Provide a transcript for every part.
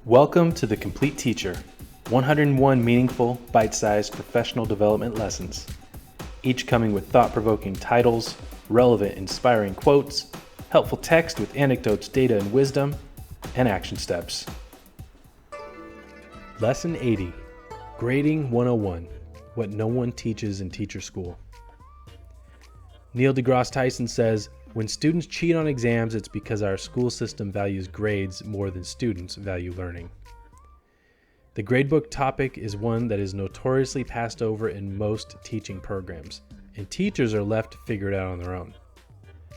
Welcome to The Complete Teacher, 101 meaningful, bite-sized professional development lessons, each coming with thought-provoking titles, relevant, inspiring quotes, helpful text with anecdotes, data, and wisdom, and action steps. Lesson 80, Grading 101, What No One Teaches in Teacher School. Neil deGrasse Tyson says, "When students cheat on exams, it's because our school system values grades more than students value learning." The gradebook topic is one that is notoriously passed over in most teaching programs, and teachers are left to figure it out on their own.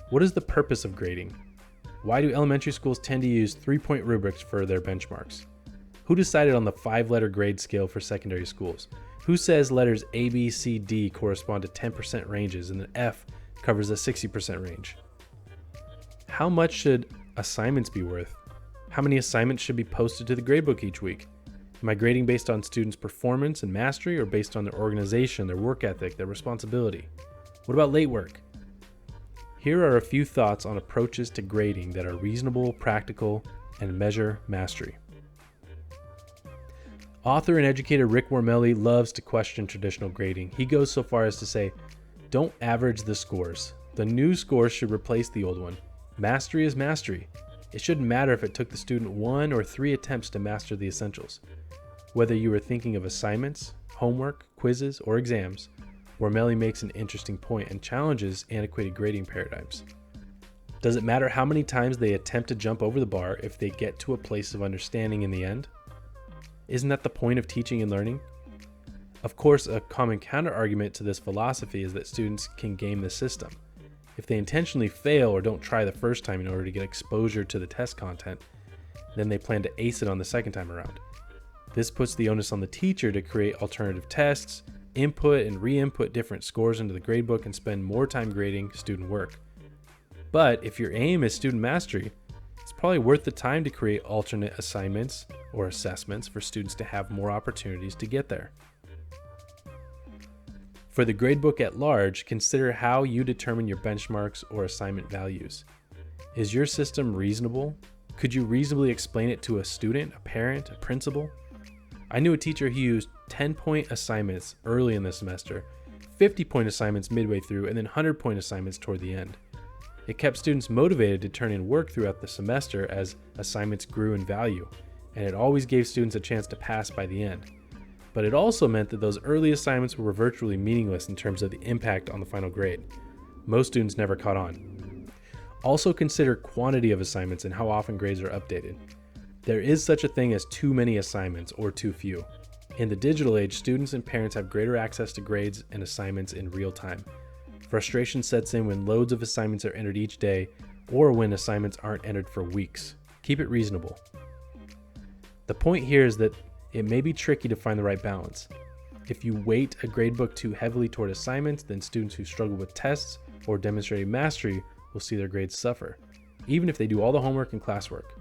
What is the purpose of grading? Why do elementary schools tend to use 3-point rubrics for their benchmarks? Who decided on the 5-letter grade scale for secondary schools? Who says letters A, B, C, D correspond to 10% ranges and an F covers a 60% range? How much should assignments be worth? How many assignments should be posted to the gradebook each week? Am I grading based on students' performance and mastery, or based on their organization, their work ethic, their responsibility? What about late work? Here are a few thoughts on approaches to grading that are reasonable, practical, and measure mastery. Author and educator Rick Wormelli loves to question traditional grading. He goes so far as to say, "Don't average the scores. The new score should replace the old one. Mastery is mastery. It shouldn't matter if it took the student 1 or 3 attempts to master the essentials." Whether you are thinking of assignments, homework, quizzes, or exams, Wormelli makes an interesting point and challenges antiquated grading paradigms. Does it matter how many times they attempt to jump over the bar if they get to a place of understanding in the end? Isn't that the point of teaching and learning? Of course, a common counter-argument to this philosophy is that students can game the system. If they intentionally fail or don't try the first time in order to get exposure to the test content, then they plan to ace it on the second time around. This puts the onus on the teacher to create alternative tests, input and re-input different scores into the gradebook, and spend more time grading student work. But if your aim is student mastery, it's probably worth the time to create alternate assignments or assessments for students to have more opportunities to get there. For the gradebook at large, consider how you determine your benchmarks or assignment values. Is your system reasonable? Could you reasonably explain it to a student, a parent, a principal? I knew a teacher who used 10-point assignments early in the semester, 50-point assignments midway through, and then 100-point assignments toward the end. It kept students motivated to turn in work throughout the semester as assignments grew in value, and it always gave students a chance to pass by the end. But it also meant that those early assignments were virtually meaningless in terms of the impact on the final grade. Most students never caught on. Also consider quantity of assignments and how often grades are updated. There is such a thing as too many assignments or too few. In the digital age, students and parents have greater access to grades and assignments in real time. Frustration sets in when loads of assignments are entered each day, or when assignments aren't entered for weeks. Keep it reasonable. The point here is that it may be tricky to find the right balance. If you weight a gradebook too heavily toward assignments, then students who struggle with tests or demonstrating mastery will see their grades suffer, even if they do all the homework and classwork.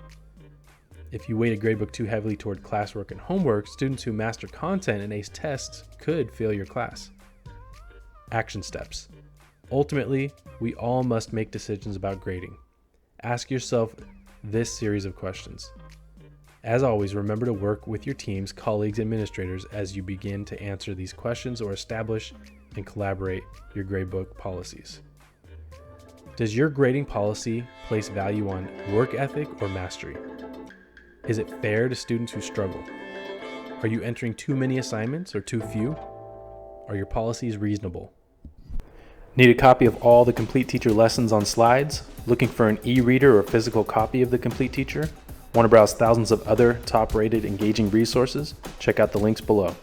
If you weight a gradebook too heavily toward classwork and homework, students who master content and ace tests could fail your class. Action steps. Ultimately, we all must make decisions about grading. Ask yourself this series of questions. As always, remember to work with your teams, colleagues, administrators as you begin to answer these questions or establish and collaborate your gradebook policies. Does your grading policy place value on work ethic or mastery? Is it fair to students who struggle? Are you entering too many assignments or too few? Are your policies reasonable? Need a copy of all the Complete Teacher lessons on slides? Looking for an e-reader or physical copy of the Complete Teacher? Want to browse thousands of other top-rated engaging resources? Check out the links below.